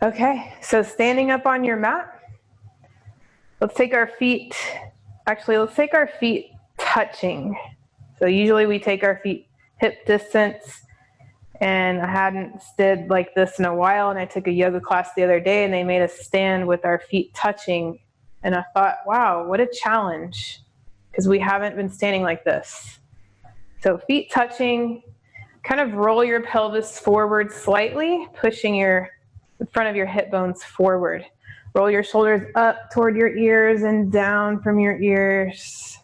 Okay, so standing up on your mat, let's take our feet touching. So usually we take our feet hip distance, and I hadn't stood like this in a while, and I took a yoga class the other day and they made us stand with our feet touching, and I thought, wow, what a challenge, because we haven't been standing like this. So feet touching, kind of roll your pelvis forward slightly, pushing the front of your hip bones forward. Roll your shoulders up toward your ears and down from your ears.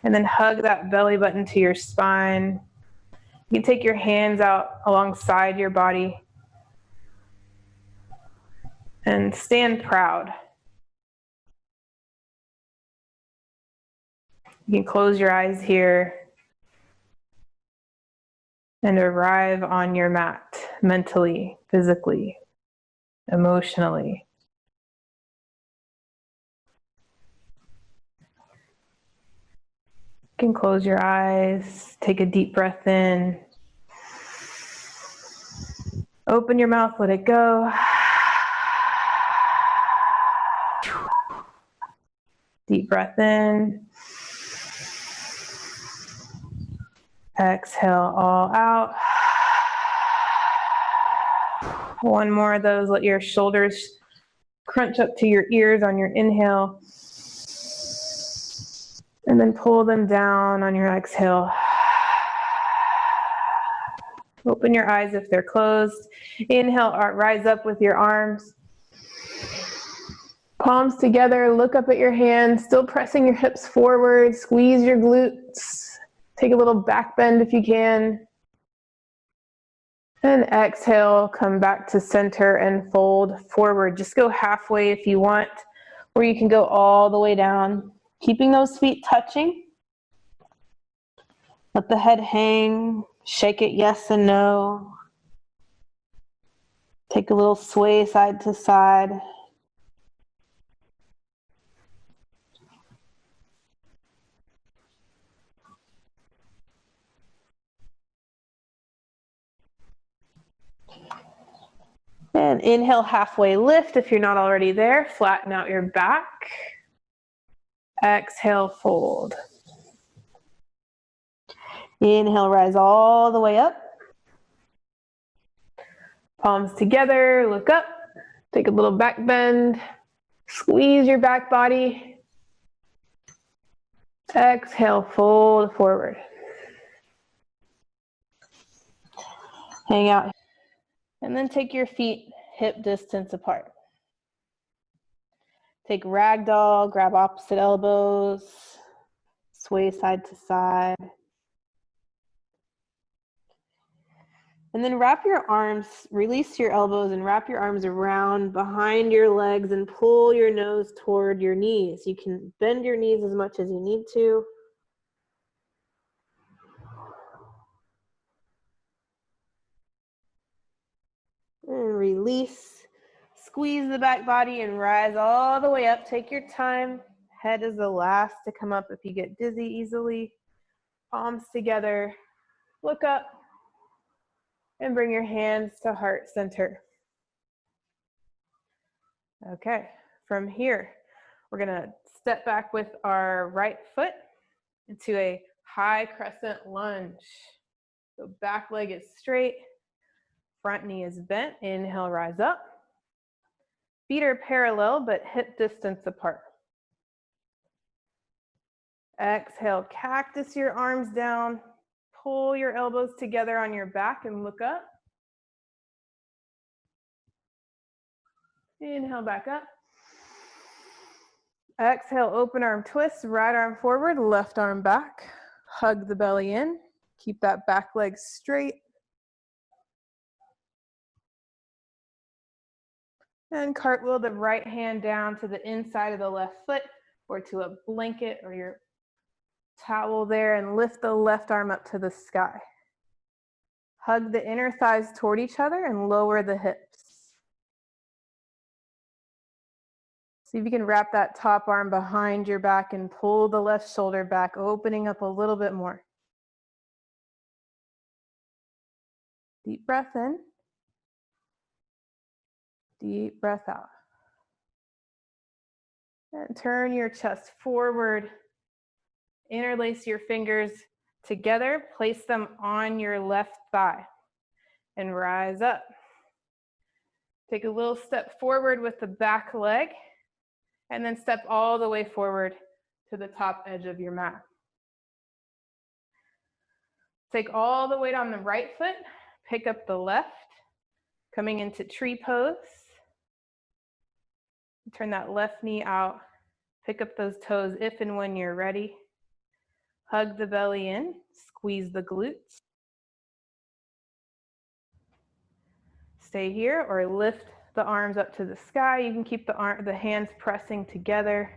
And then hug that belly button to your spine. You can take your hands out alongside your body and stand proud. You can close your eyes here and arrive on your mat mentally, physically, emotionally. You can close your eyes, take a deep breath in. Open your mouth, let it go. Deep breath in. Exhale all out. One more of those. Let your shoulders crunch up to your ears on your inhale. And then pull them down on your exhale. Open your eyes if they're closed. Inhale, rise up with your arms. Palms together, look up at your hands, still pressing your hips forward, squeeze your glutes. Take a little back bend if you can. And exhale, come back to center and fold forward. Just go halfway if you want, or you can go all the way down. Keeping those feet touching. Let the head hang, shake it yes and no. Take a little sway side to side. And inhale, halfway lift if you're not already there. Flatten out your back. Exhale, fold. Inhale, rise all the way up. Palms together, look up. Take a little back bend. Squeeze your back body. Exhale, fold forward. Hang out. And then take your feet hip distance apart. Take ragdoll, grab opposite elbows, sway side to side. And then wrap your arms, release your elbows and wrap your arms around behind your legs and pull your nose toward your knees. You can bend your knees as much as you need to. And release. Squeeze the back body and rise all the way up. Take your time. Head is the last to come up if you get dizzy easily. Palms together. Look up. And bring your hands to heart center. Okay, from here, we're gonna step back with our right foot into a high crescent lunge. So back leg is straight, front knee is bent. Inhale, rise up. Feet are parallel, but hip distance apart. Exhale, cactus your arms down. Pull your elbows together on your back and look up. Inhale, back up. Exhale, open arm twist, right arm forward, left arm back. Hug the belly in. Keep that back leg straight. And cartwheel the right hand down to the inside of the left foot or to a blanket or your towel there, and lift the left arm up to the sky. Hug the inner thighs toward each other and lower the hips. See if you can wrap that top arm behind your back and pull the left shoulder back, opening up a little bit more. Deep breath in. Deep breath out. And turn your chest forward. Interlace your fingers together. Place them on your left thigh. And rise up. Take a little step forward with the back leg. And then step all the way forward to the top edge of your mat. Take all the weight on the right foot. Pick up the left. Coming into tree pose. Turn that left knee out. Pick up those toes if and when you're ready. Hug the belly in. Squeeze the glutes. Stay here or lift the arms up to the sky. You can keep the hands pressing together.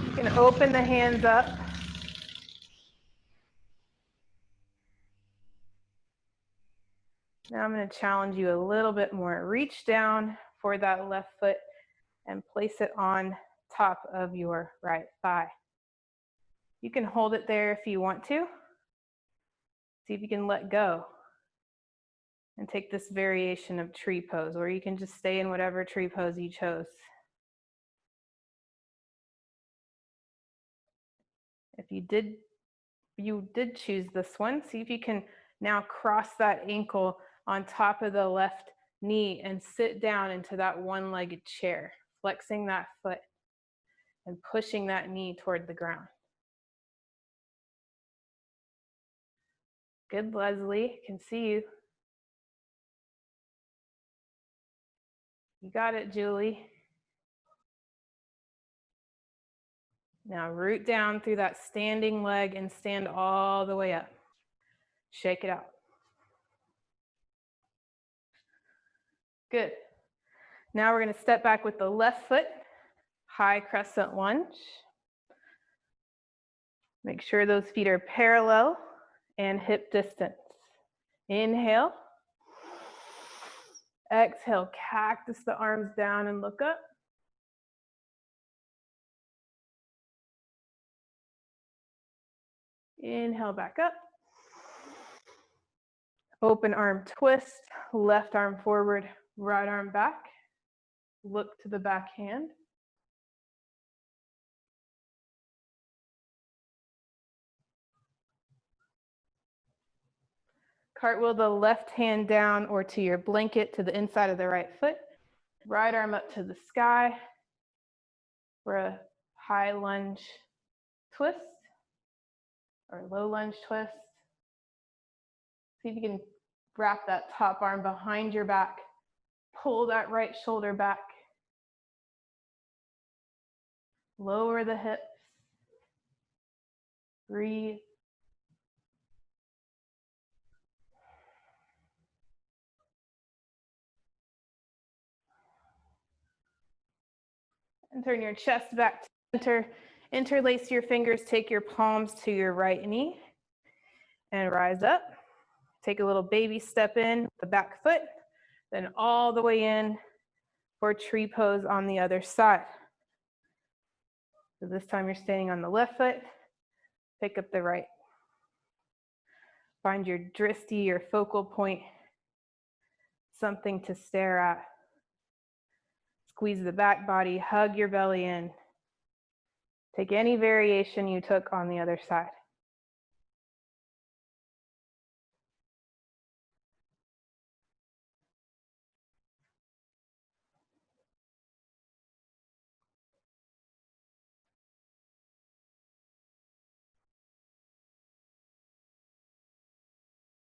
You can open the hands up. Now I'm going to challenge you a little bit more. Reach down for that left foot and place it on top of your right thigh. You can hold it there if you want to. See if you can let go and take this variation of tree pose, or you can just stay in whatever tree pose you chose. If you did choose this one, see if you can now cross that ankle on top of the left knee and sit down into that one-legged chair, flexing that foot and pushing that knee toward the ground. Good, Leslie, can see you. You got it, Julie. Now root down through that standing leg and stand all the way up. Shake it out. Good. Now we're going to step back with the left foot, high crescent lunge. Make sure those feet are parallel and hip distance. Inhale. Exhale, cactus the arms down and look up. Inhale back up. Open arm twist, left arm forward, right arm back. Look to the back hand. Cartwheel the left hand down or to your blanket to the inside of the right foot. Right arm up to the sky for a high lunge twist or low lunge twist. See if you can wrap that top arm behind your back. Pull that right shoulder back. Lower the hips. Breathe. And turn your chest back to center. Interlace your fingers, take your palms to your right knee and rise up. Take a little baby step in, the back foot, then all the way in for tree pose on the other side. So this time you're standing on the left foot, pick up the right. Find your drishti, your focal point, something to stare at. Squeeze the back body, hug your belly in. Take any variation you took on the other side.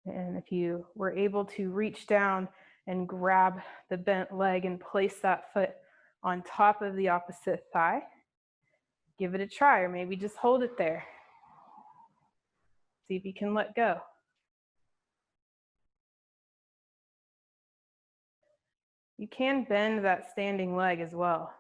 And if you were able to reach down and grab the bent leg and place that foot on top of the opposite thigh, give it a try, or maybe just hold it there. See if you can let go. You can bend that standing leg as well.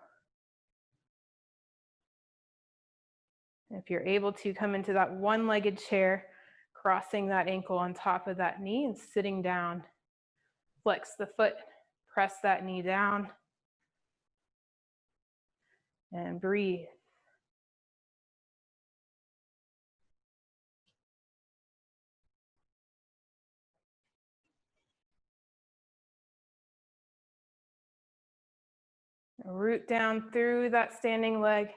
If you're able to come into that one-legged chair, crossing that ankle on top of that knee and sitting down, flex the foot, press that knee down, and breathe. Root down through that standing leg.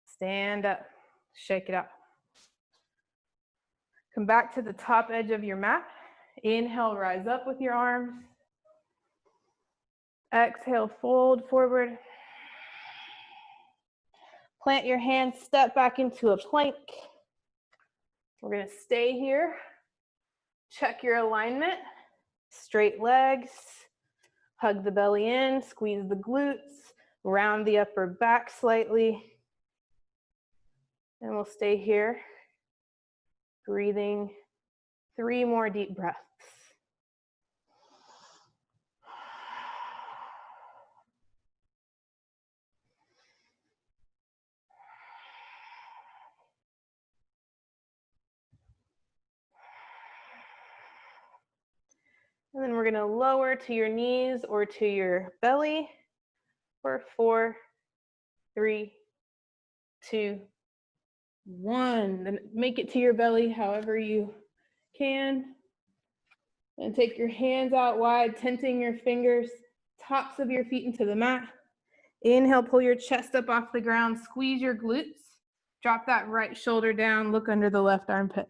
Stand up, shake it out. Come back to the top edge of your mat. Inhale, rise up with your arms. Exhale, fold forward. Plant your hands, step back into a plank. We're going to stay here. Check your alignment. Straight legs. Hug the belly in, squeeze the glutes, round the upper back slightly. And we'll stay here, breathing 3 more deep breaths. And then we're going to lower to your knees or to your belly for 4, 3, 2, 1. Then make it to your belly however you can. And take your hands out wide, tenting your fingers, tops of your feet into the mat. Inhale, pull your chest up off the ground, squeeze your glutes. Drop that right shoulder down, look under the left armpit.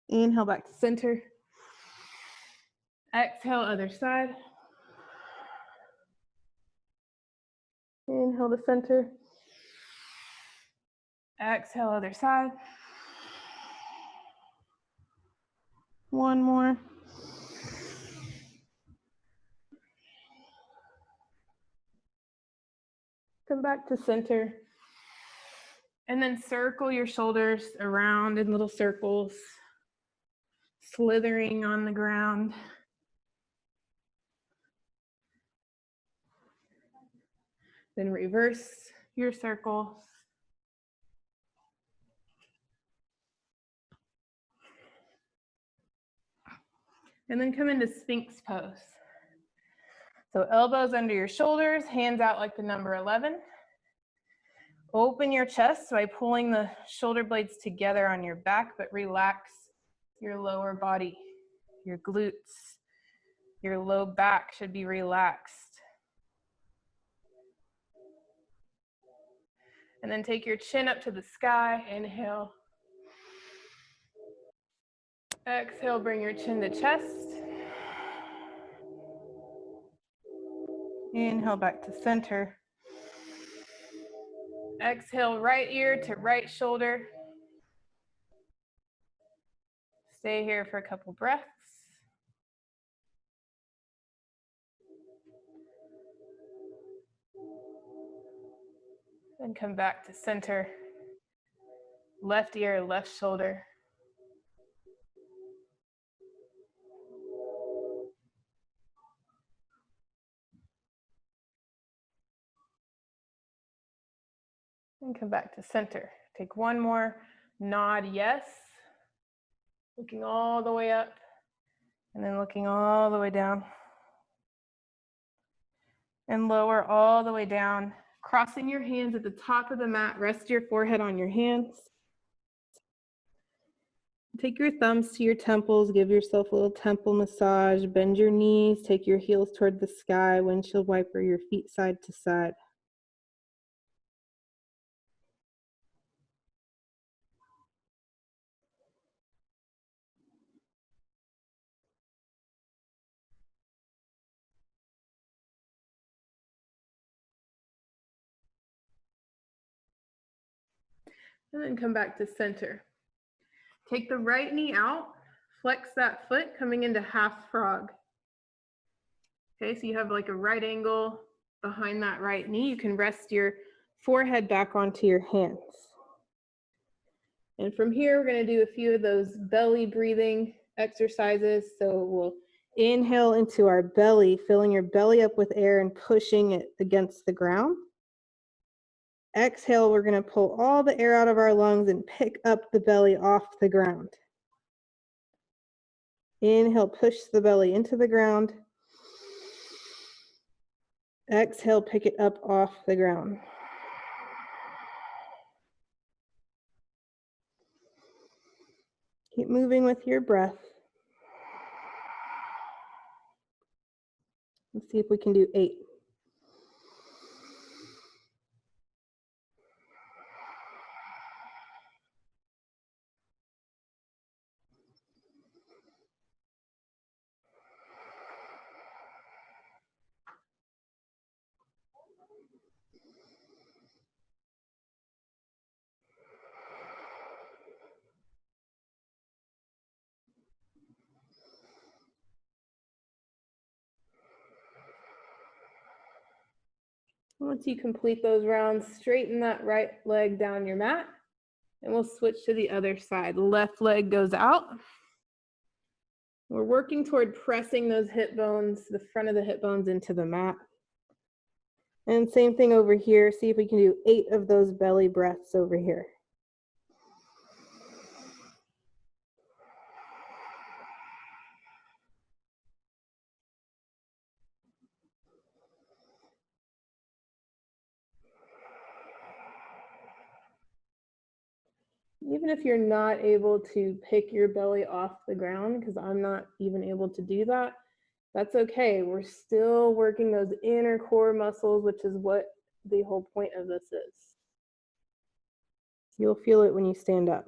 Inhale back to center. Exhale, other side. Inhale to center. Exhale, other side. One more. Come back to center. And then circle your shoulders around in little circles, slithering on the ground. Then reverse your circles. And then come into Sphinx pose. So elbows under your shoulders, hands out like the number 11. Open your chest by pulling the shoulder blades together on your back, but relax your lower body, your glutes, your low back should be relaxed. And then take your chin up to the sky, inhale. Exhale, bring your chin to chest. Inhale back to center. Exhale, right ear to right shoulder. Stay here for a couple breaths. Then come back to center. Left ear, left shoulder. And come back to center. Take one more nod, yes. Looking all the way up. And then looking all the way down. And lower all the way down. Crossing your hands at the top of the mat. Rest your forehead on your hands. Take your thumbs to your temples. Give yourself a little temple massage. Bend your knees. Take your heels toward the sky. Windshield wiper your feet side to side. And then come back to center. Take the right knee out, flex that foot, coming into half frog. Okay, so you have like a right angle behind that right knee. You can rest your forehead back onto your hands. And from here, we're going to do a few of those belly breathing exercises. So we'll inhale into our belly, filling your belly up with air and pushing it against the ground. Exhale, we're going to pull all the air out of our lungs and pick up the belly off the ground. Inhale, push the belly into the ground. Exhale, pick it up off the ground. Keep moving with your breath. Let's see if we can do 8. Once you complete those rounds, straighten that right leg down your mat, and we'll switch to the other side. Left leg goes out. We're working toward pressing those hip bones, the front of the hip bones into the mat. And same thing over here. See if we can do 8 of those belly breaths over here. Even if you're not able to pick your belly off the ground, because I'm not even able to do that, that's okay. We're still working those inner core muscles, which is what the whole point of this is. You'll feel it when you stand up.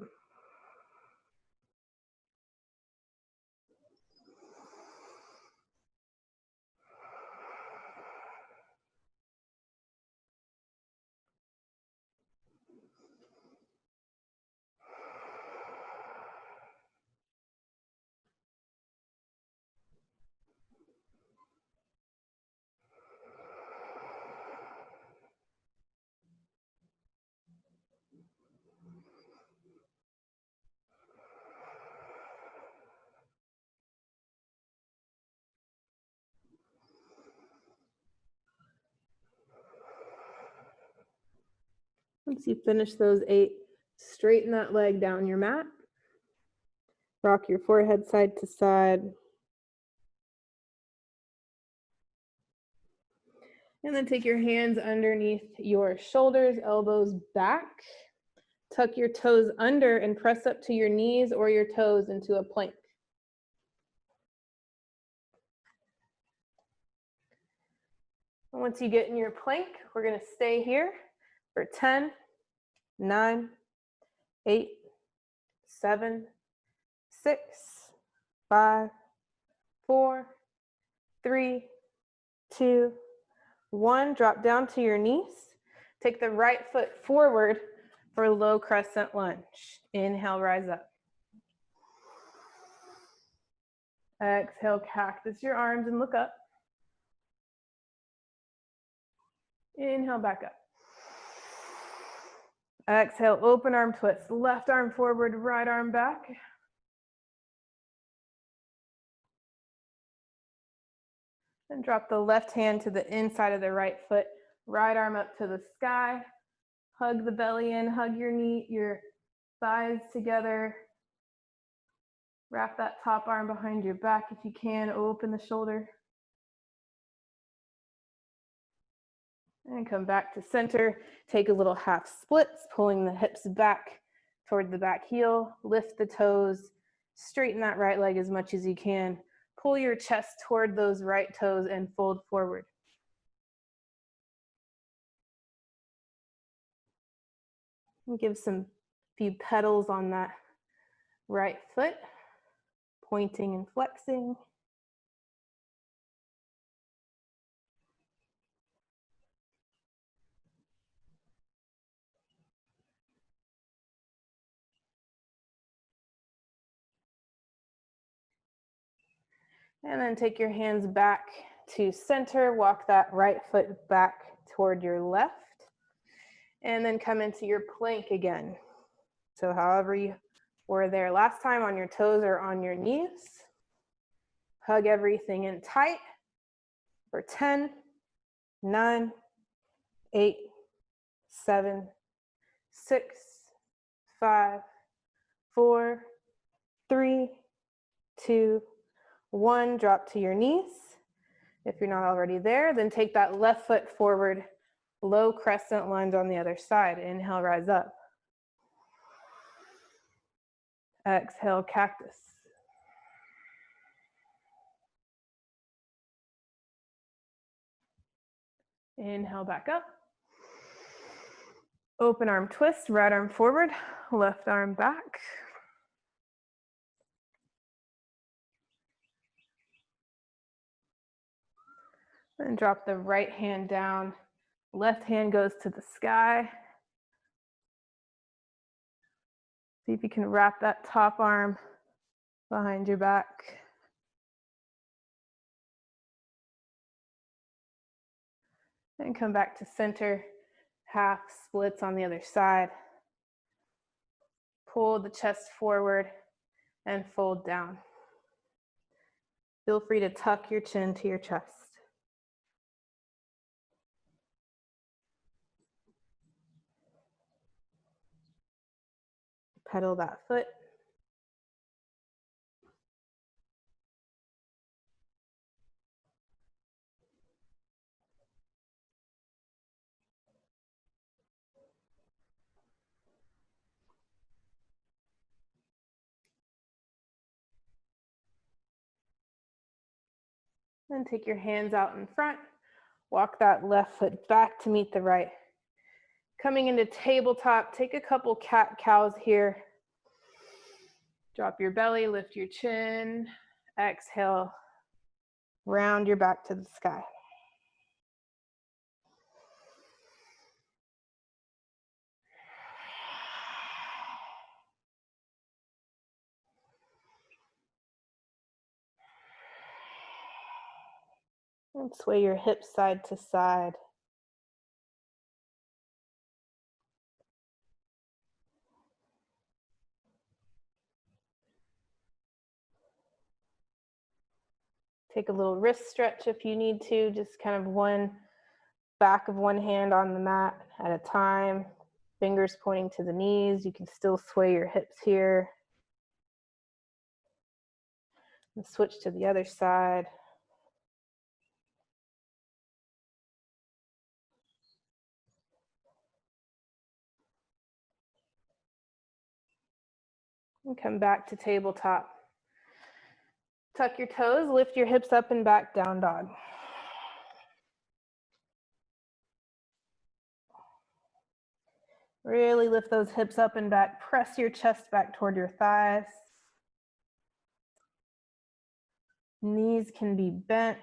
Once you finish those 8, straighten that leg down your mat. Rock your forehead side to side. And then take your hands underneath your shoulders, elbows back. Tuck your toes under and press up to your knees or your toes into a plank. Once you get in your plank, we're going to stay here for 10, 9, 8, 7, 6, 5, 4, 3, 2, 1. Drop down to your knees. Take the right foot forward for low crescent lunge. Inhale, rise up. Exhale, cactus your arms and look up. Inhale, back up. Exhale, open arm twist. Left arm forward, right arm back. And drop the left hand to the inside of the right foot. Right arm up to the sky. Hug the belly in, hug your knee, your thighs together. Wrap that top arm behind your back if you can. Open the shoulder. And come back to center. Take a little half splits, pulling the hips back toward the back heel. Lift the toes. Straighten that right leg as much as you can. Pull your chest toward those right toes and fold forward. And give some few petals on that right foot, pointing and flexing. And then take your hands back to center. Walk that right foot back toward your left. And then come into your plank again. So however you were there last time, on your toes or on your knees. Hug everything in tight for 10, 9, 8, 7, 6, 5, 4, 3, 2, 1. Drop to your knees. If you're not already there, then take that left foot forward, low crescent lunge on the other side. Inhale, rise up. Exhale, cactus. Inhale back up. Open arm twist, right arm forward, left arm back. And drop the right hand down. Left hand goes to the sky. See if you can wrap that top arm behind your back. And come back to center, half splits on the other side. Pull the chest forward and fold down. Feel free to tuck your chin to your chest. Pedal that foot. And take your hands out in front. Walk that left foot back to meet the right. Coming into tabletop, take a couple cat-cows here. Drop your belly, lift your chin. Exhale, round your back to the sky. And sway your hips side to side. Take a little wrist stretch if you need to, just kind of one back of one hand on the mat at a time. Fingers pointing to the knees. You can still sway your hips here. And switch to the other side. And come back to tabletop. Tuck your toes, lift your hips up and back, down dog. Really lift those hips up and back. Press your chest back toward your thighs. Knees can be bent,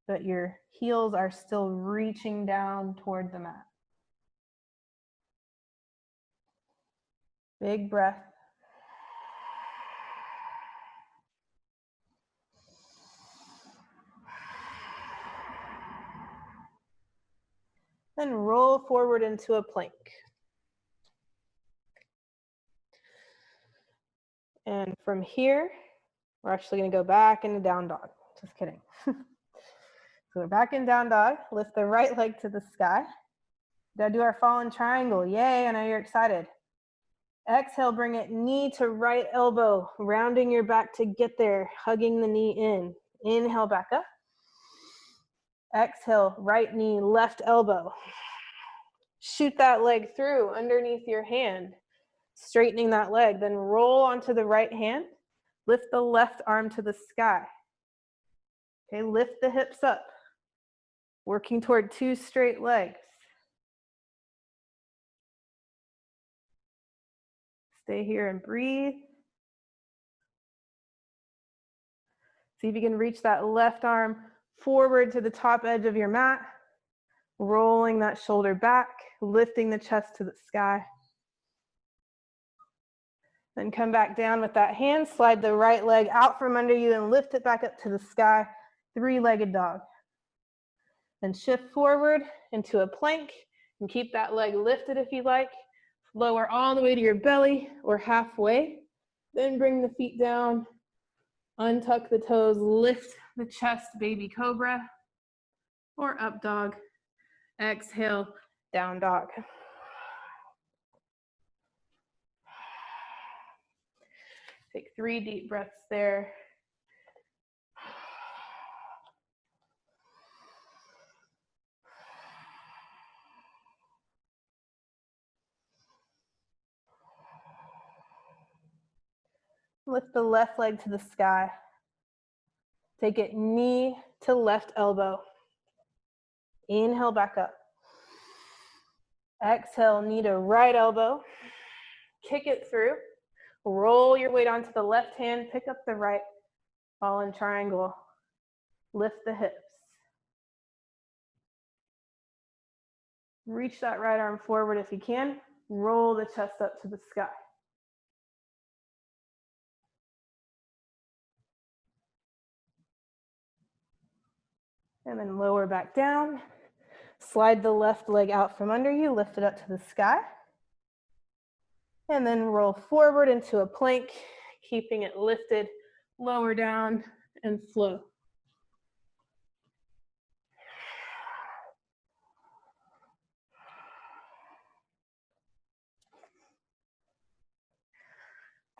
but your heels are still reaching down toward the mat. Big breath. Then roll forward into a plank. And from here, we're actually going to go back into down dog. Just kidding. So we're back in down dog. Lift the right leg to the sky. Gotta do our fallen triangle. Yay, I know you're excited. Exhale, bring it knee to right elbow, rounding your back to get there, hugging the knee in. Inhale, back up. Exhale, right knee, left elbow. Shoot that leg through underneath your hand, straightening that leg. Then roll onto the right hand. Lift the left arm to the sky. Okay, lift the hips up, working toward two straight legs. Stay here and breathe. See if you can reach that left arm forward to the top edge of your mat, rolling that shoulder back, lifting the chest to the sky. Then come back down with that hand, slide the right leg out from under you and lift it back up to the sky, three-legged dog. Then shift forward into a plank and keep that leg lifted if you like. Lower all the way to your belly or halfway. Then bring the feet down, untuck the toes, lift the chest, baby cobra, or up dog. Exhale, down dog. Take 3 deep breaths there. Lift the left leg to the sky. Take it knee to left elbow. Inhale back up. Exhale, knee to right elbow. Kick it through. Roll your weight onto the left hand. Pick up the right. Fall in triangle. Lift the hips. Reach that right arm forward if you can. Roll the chest up to the sky. And then lower back down. Slide the left leg out from under you. Lift it up to the sky. And then roll forward into a plank, keeping it lifted. Lower down and flow.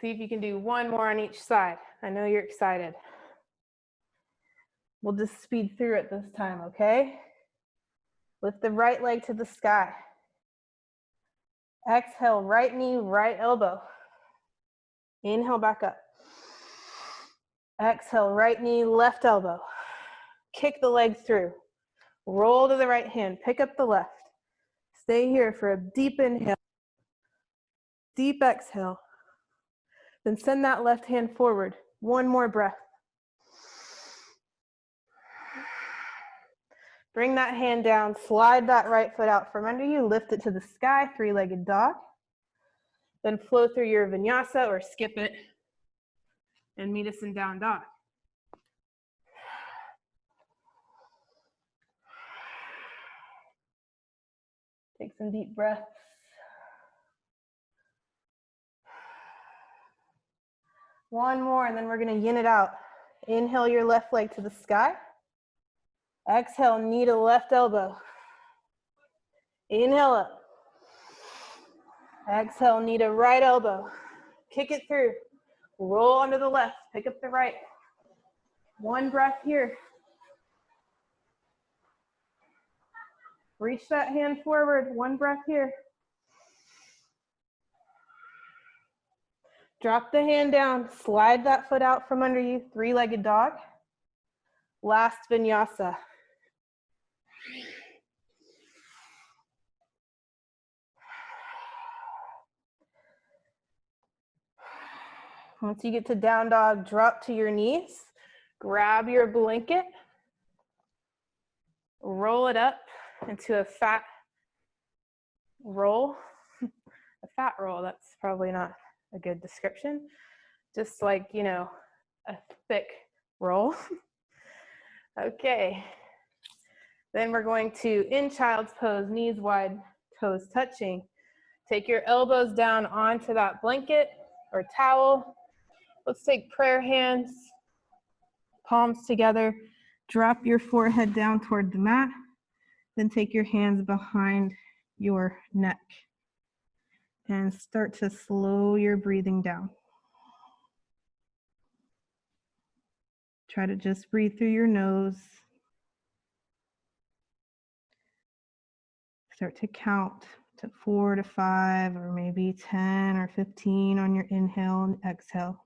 See if you can do one more on each side. I know you're excited. We'll just speed through it this time, okay? Lift the right leg to the sky. Exhale, right knee, right elbow. Inhale back up. Exhale, right knee, left elbow. Kick the leg through. Roll to the right hand, pick up the left. Stay here for a deep inhale. Deep exhale. Then send that left hand forward. One more breath. Bring that hand down, slide that right foot out from under you, lift it to the sky, three-legged dog. Then flow through your vinyasa or skip it and meet us in down dog. Take some deep breaths. One more, and then we're gonna yin it out. Inhale your left leg to the sky. Exhale, knee to left elbow. Inhale up. Exhale, knee to right elbow. Kick it through. Roll onto the left, pick up the right. One breath here. Reach that hand forward, one breath here. Drop the hand down, slide that foot out from under you, three-legged dog. Last vinyasa. Once you get to down dog, drop to your knees, grab your blanket, roll it up into a fat roll. A fat roll, that's probably not a good description. Just like, you know, a thick roll. Okay. Then we're going to, in child's pose, knees wide, toes touching. Take your elbows down onto that blanket or towel. Let's take prayer hands, palms together. Drop your forehead down toward the mat. Then take your hands behind your neck and start to slow your breathing down. Try to just breathe through your nose. Start to count to 4 to 5 or maybe 10 or 15 on your inhale and exhale.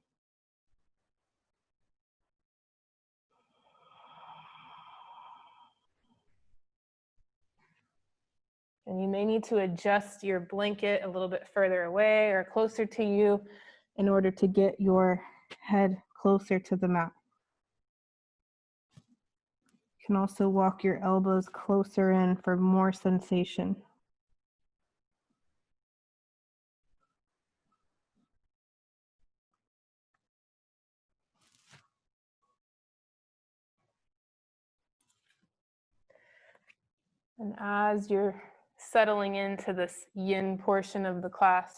And you may need to adjust your blanket a little bit further away or closer to you in order to get your head closer to the mat. You can also walk your elbows closer in for more sensation. And as you're settling into this yin portion of the class,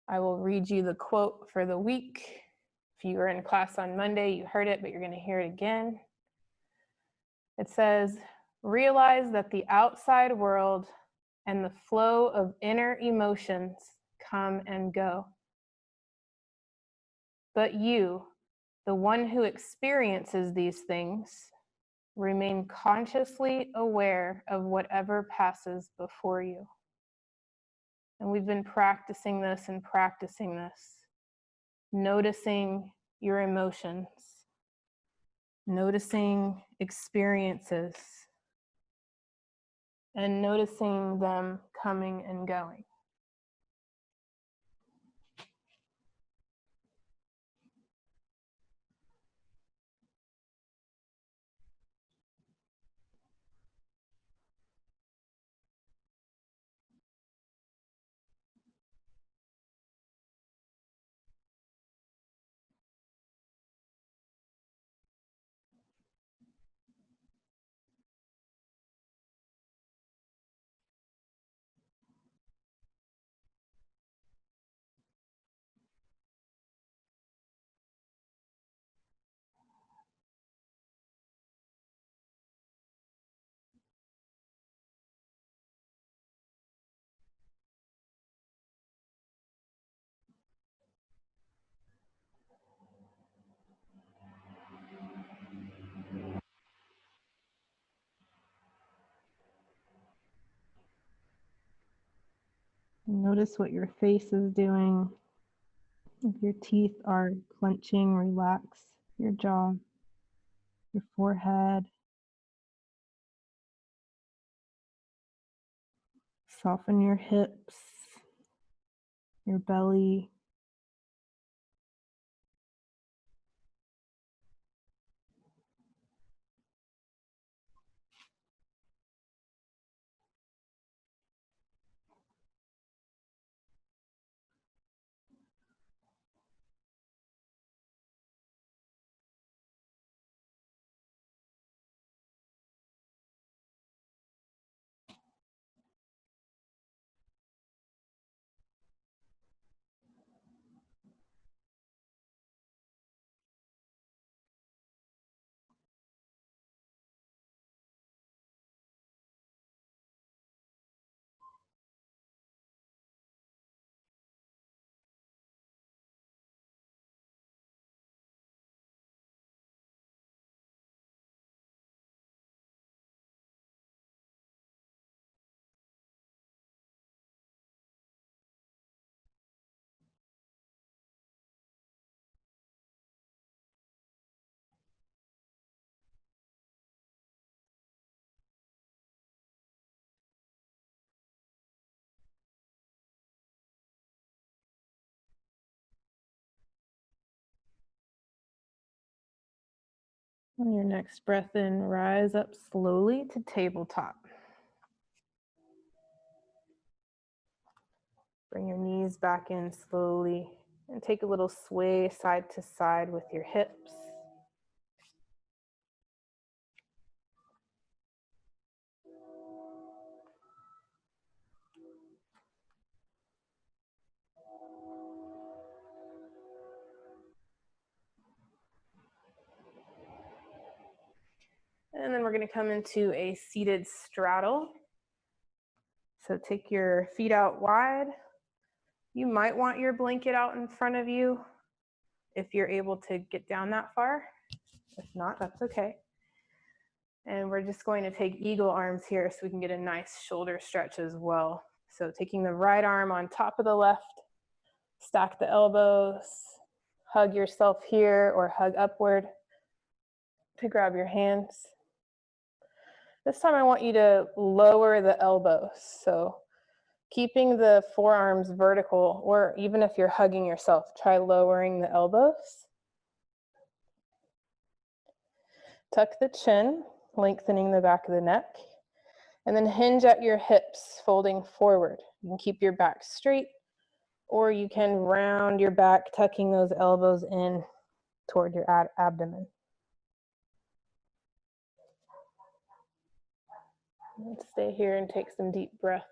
I will read you the quote for the week. If you were in class on Monday, you heard it, but you're going to hear it again. It says, realize that the outside world and the flow of inner emotions come and go. But you, the one who experiences these things, remain consciously aware of whatever passes before you. And we've been practicing this and practicing this, noticing your emotions, noticing experiences, and noticing them coming and going. Notice what your face is doing. If your teeth are clenching, relax your jaw, your forehead. Soften your hips, your belly. On your next breath in, rise up slowly to tabletop. Bring your knees back in slowly and take a little sway side to side with your hips. And then we're going to come into a seated straddle. So take your feet out wide. You might want your blanket out in front of you if you're able to get down that far. If not, that's okay. And we're just going to take eagle arms here so we can get a nice shoulder stretch as well. So taking the right arm on top of the left, stack the elbows, hug yourself here or hug upward to grab your hands. This time I want you to lower the elbows. So keeping the forearms vertical, or even if you're hugging yourself, try lowering the elbows. Tuck the chin, lengthening the back of the neck, and then hinge at your hips, folding forward. You can keep your back straight, or you can round your back, tucking those elbows in toward your abdomen. Let's stay here and take some deep breaths.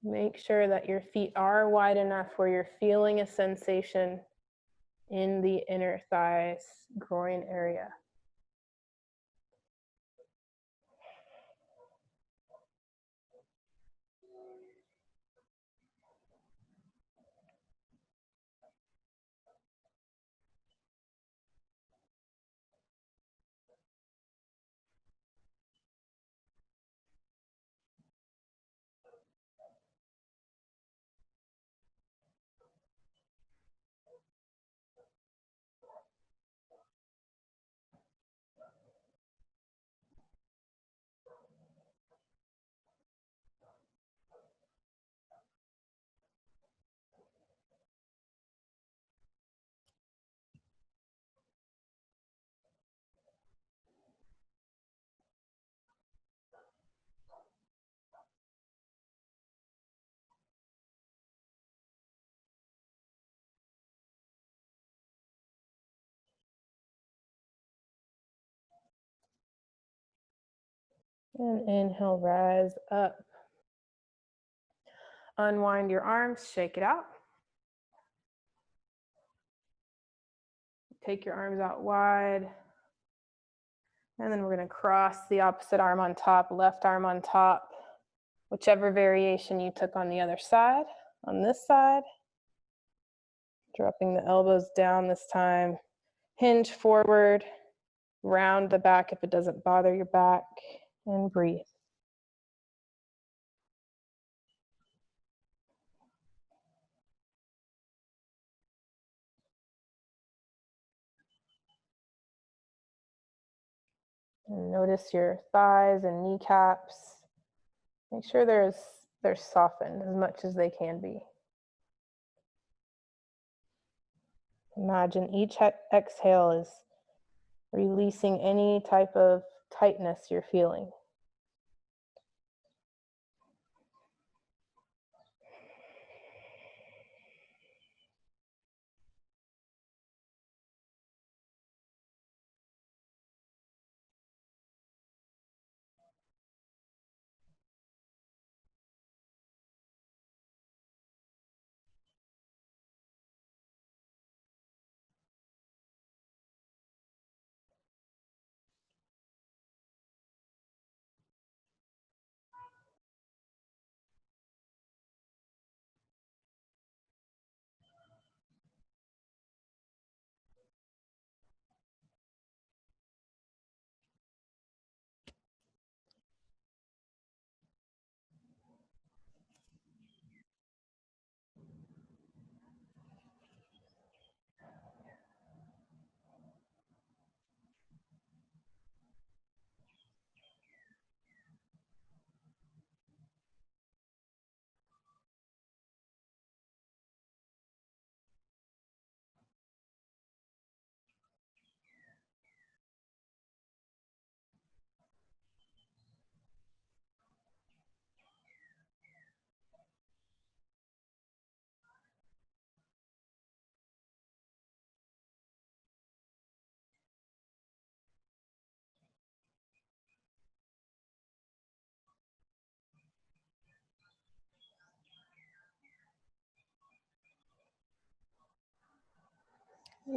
Make sure that your feet are wide enough where you're feeling a sensation in the inner thighs, groin area. And inhale, rise up. Unwind your arms, shake it out. Take your arms out wide. And then we're going to cross the opposite arm on top, left arm on top, whichever variation you took on the other side. On this side, dropping the elbows down this time. Hinge forward, round the back if it doesn't bother your back, and breathe. And notice your thighs and kneecaps. Make sure they're softened as much as they can be. Imagine each exhale is releasing any type of tightness you're feeling.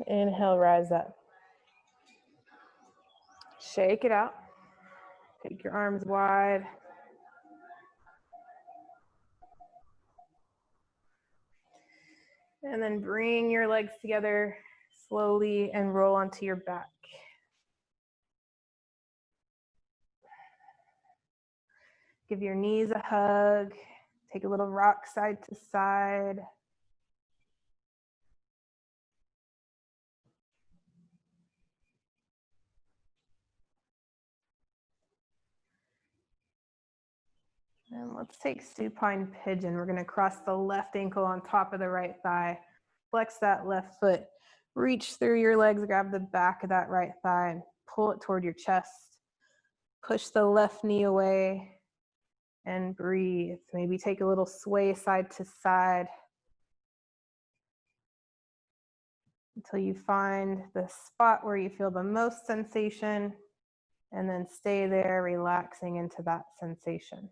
Inhale, rise up. Shake it out. Take your arms wide. And then bring your legs together slowly and roll onto your back. Give your knees a hug. Take a little rock side to side. And let's take Supine Pigeon. We're going to cross the left ankle on top of the right thigh. Flex that left foot. Reach through your legs, grab the back of that right thigh and pull it toward your chest. Push the left knee away and breathe. Maybe take a little sway side to side until you find the spot where you feel the most sensation, and then stay there, relaxing into that sensation.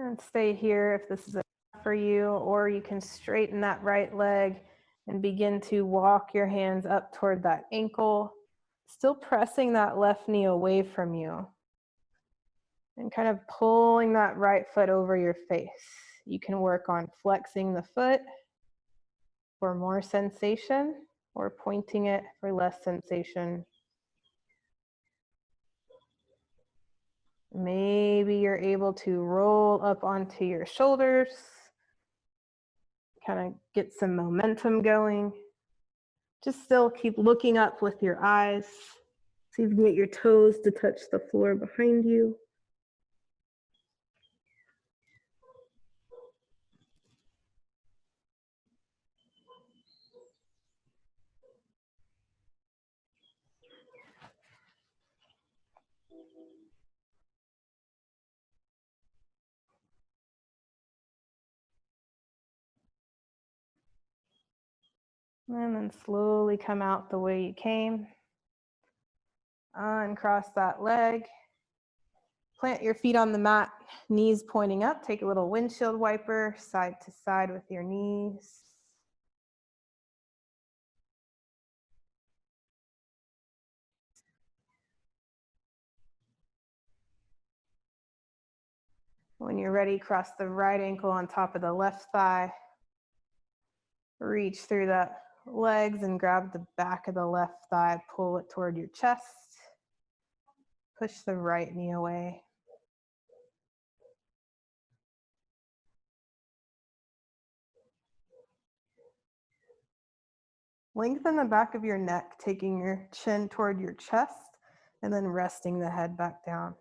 And stay here if this is enough for you, or you can straighten that right leg and begin to walk your hands up toward that ankle, still pressing that left knee away from you and kind of pulling that right foot over your face. You can work on flexing the foot for more sensation or pointing it for less sensation. Maybe you're able to roll up onto your shoulders kind of get some momentum going. Just still keep looking up with your eyes. See if you can get your toes to touch the floor behind you. And then slowly come out the way you came. Uncross that leg. Plant your feet on the mat, knees pointing up. Take a little windshield wiper, side to side with your knees. When you're ready, cross the right ankle on top of the left thigh. Reach through the legs and grab the back of the left thigh, pull it toward your chest. Push the right knee away. Lengthen the back of your neck, taking your chin toward your chest and then resting the head back down.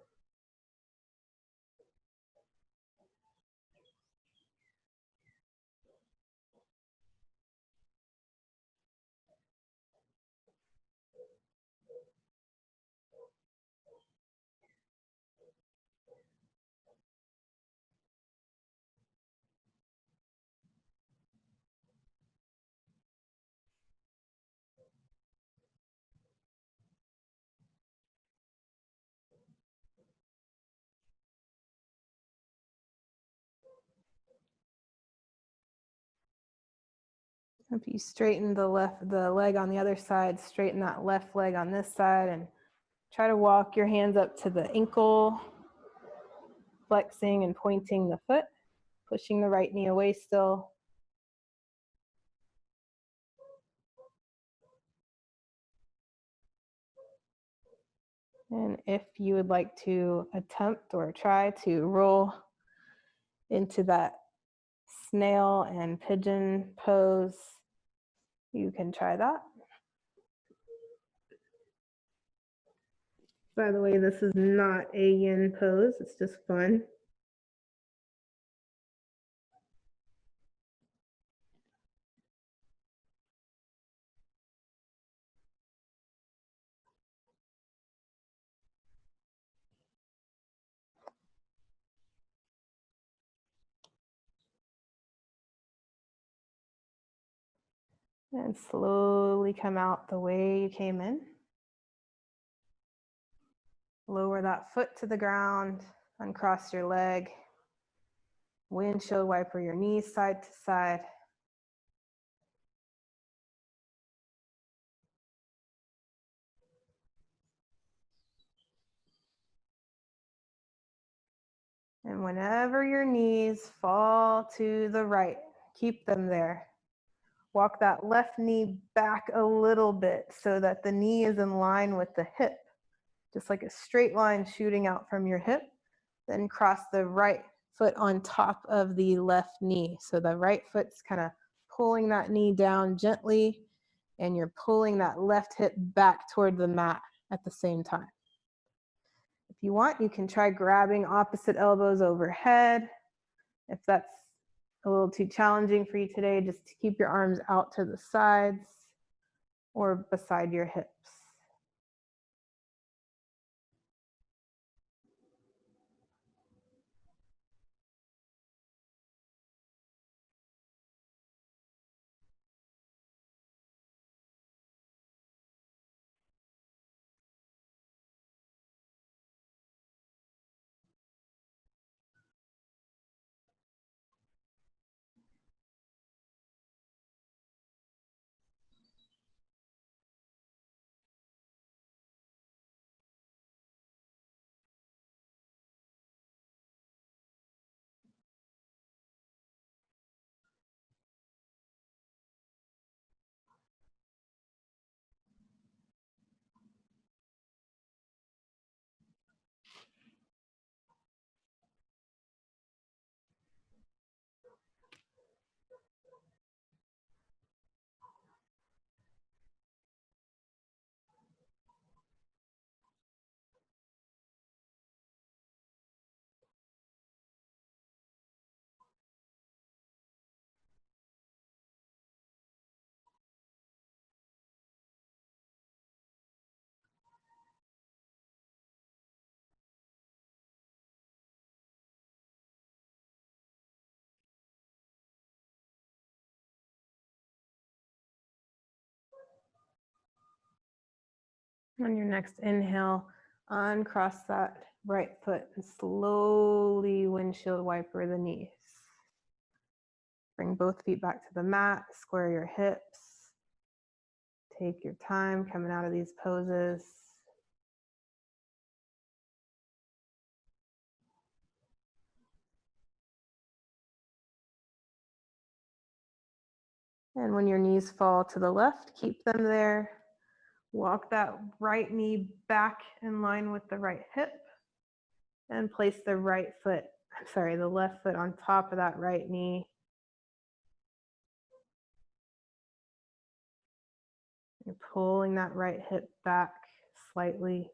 If you straighten the leg on the other side, straighten that left leg on this side and try to walk your hands up to the ankle, flexing and pointing the foot, pushing the right knee away still. And if you would like to attempt or try to roll into that snail and pigeon pose, you can try that. By the way, this is not a yin pose, it's just fun. And slowly come out the way you came in. Lower that foot to the ground, uncross your leg. Windshield wiper your knees side to side. And whenever your knees fall to the right, keep them there. Walk that left knee back a little bit so that the knee is in line with the hip, just like a straight line shooting out from your hip. Then cross the right foot on top of the left knee. So the right foot's kind of pulling that knee down gently, and you're pulling that left hip back toward the mat at the same time. If you want, you can try grabbing opposite elbows overhead. If that's a little too challenging for you today, just keep your arms out to the sides or beside your hips. On your next inhale, uncross that right foot and slowly windshield wiper the knees. Bring both feet back to the mat, square your hips. Take your time coming out of these poses. And when your knees fall to the left, keep them there. Walk that right knee back in line with the right hip and place the left foot on top of that right knee. You're pulling that right hip back slightly.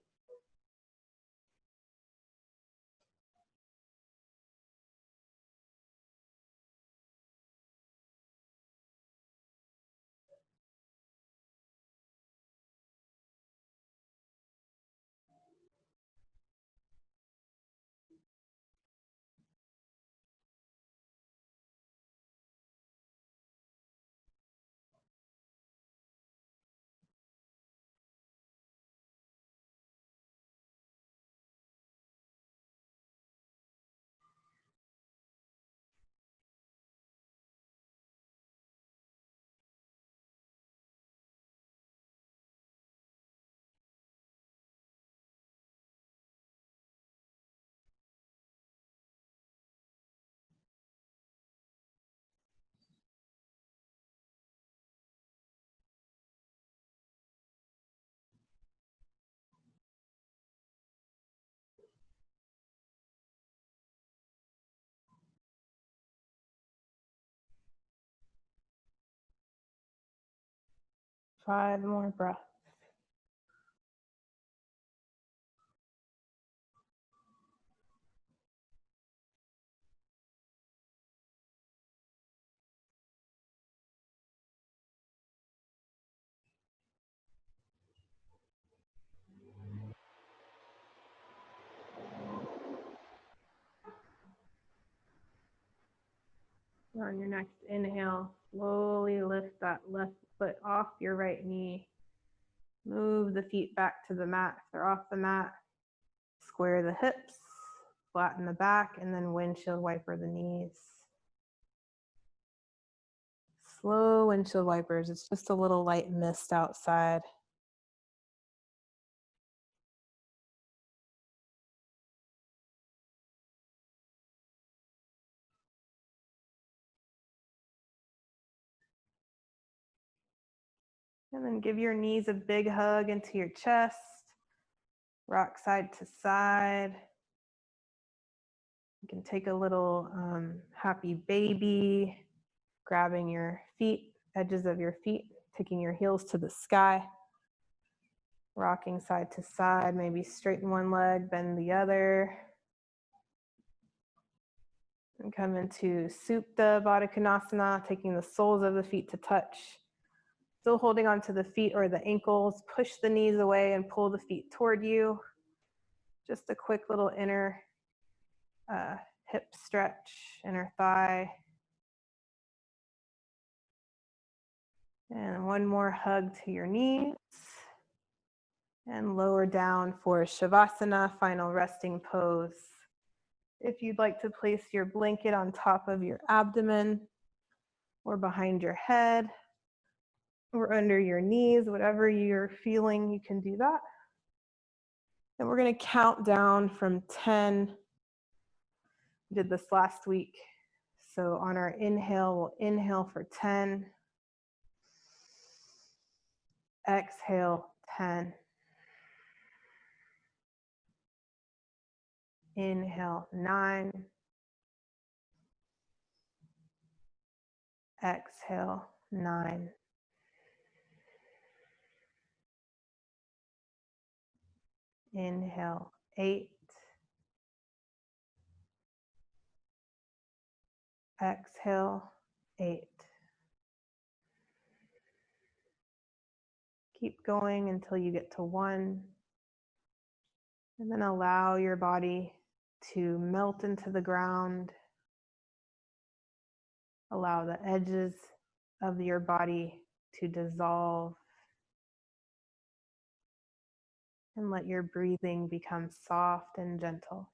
Five more breaths. On your next inhale, slowly lift that left foot off your right knee. Move the feet back to the mat. If they're off the mat, square the hips, flatten the back, and then windshield wiper the knees. Slow windshield wipers. It's just a little light mist outside. And then give your knees a big hug into your chest. Rock side to side. You can take a little happy baby, grabbing your feet, edges of your feet, taking your heels to the sky. Rocking side to side, maybe straighten one leg, bend the other. And come into Supta Baddha Konasana, taking the soles of the feet to touch. Still holding onto the feet or the ankles, push the knees away and pull the feet toward you. Just a quick little inner hip stretch, inner thigh. And one more hug to your knees. And lower down for Shavasana, final resting pose. If you'd like to place your blanket on top of your abdomen or behind your head or under your knees, whatever you're feeling, you can do that. And we're going to count down from 10. We did this last week. So on our inhale, we'll inhale for 10. Exhale, 10. Inhale, 9. Exhale, 9. Inhale, 8. Exhale, 8. Keep going until you get to 1. And then allow your body to melt into the ground. Allow the edges of your body to dissolve. And let your breathing become soft and gentle.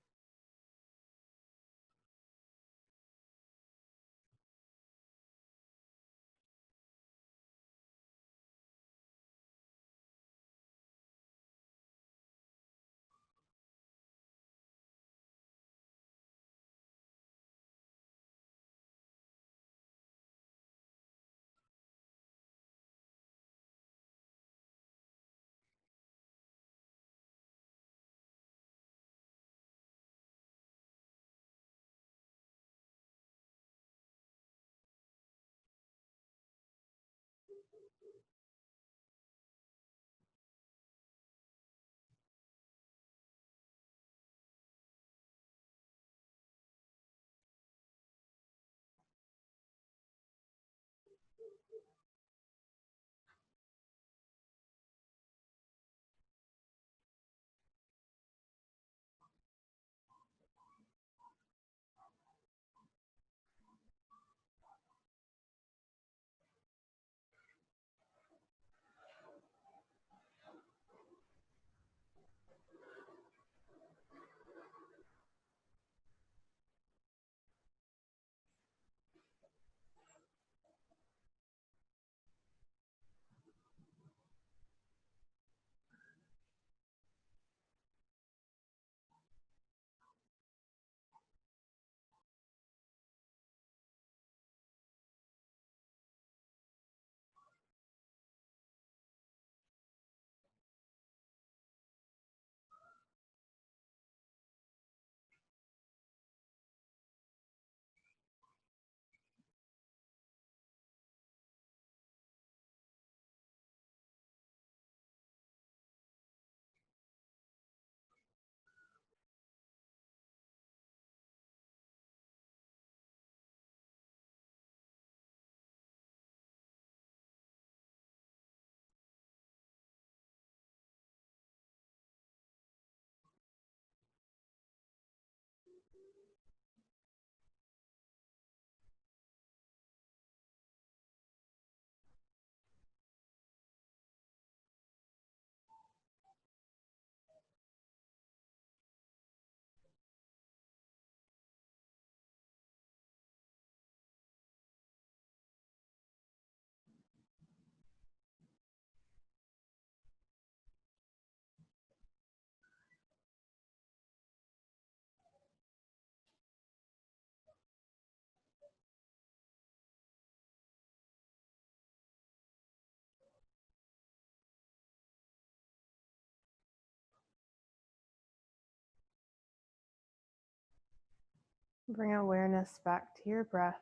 Bring awareness back to your breath.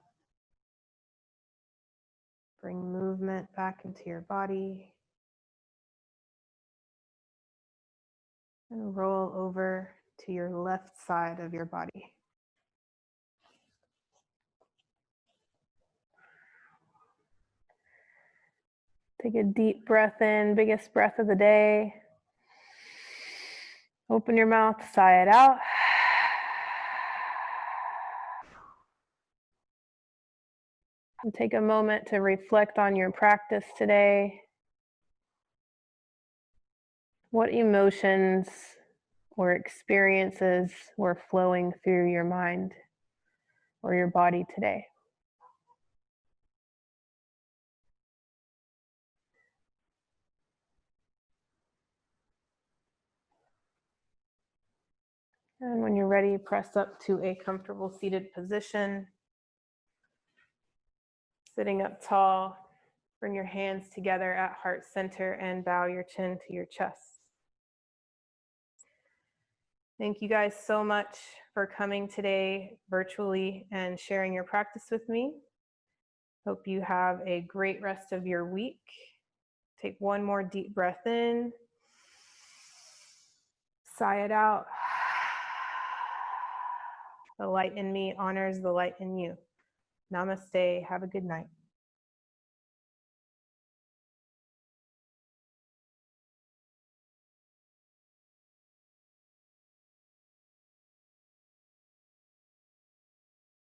Bring movement back into your body. And roll over to your left side of your body. Take a deep breath in, biggest breath of the day. Open your mouth, sigh it out. And take a moment to reflect on your practice today. What emotions or experiences were flowing through your mind or your body today? And when you're ready, press up to a comfortable seated position. Sitting up tall, bring your hands together at heart center and bow your chin to your chest. Thank you guys so much for coming today virtually and sharing your practice with me. Hope you have a great rest of your week. Take one more deep breath in. Sigh it out. The light in me honors the light in you. Namaste. Have a good night.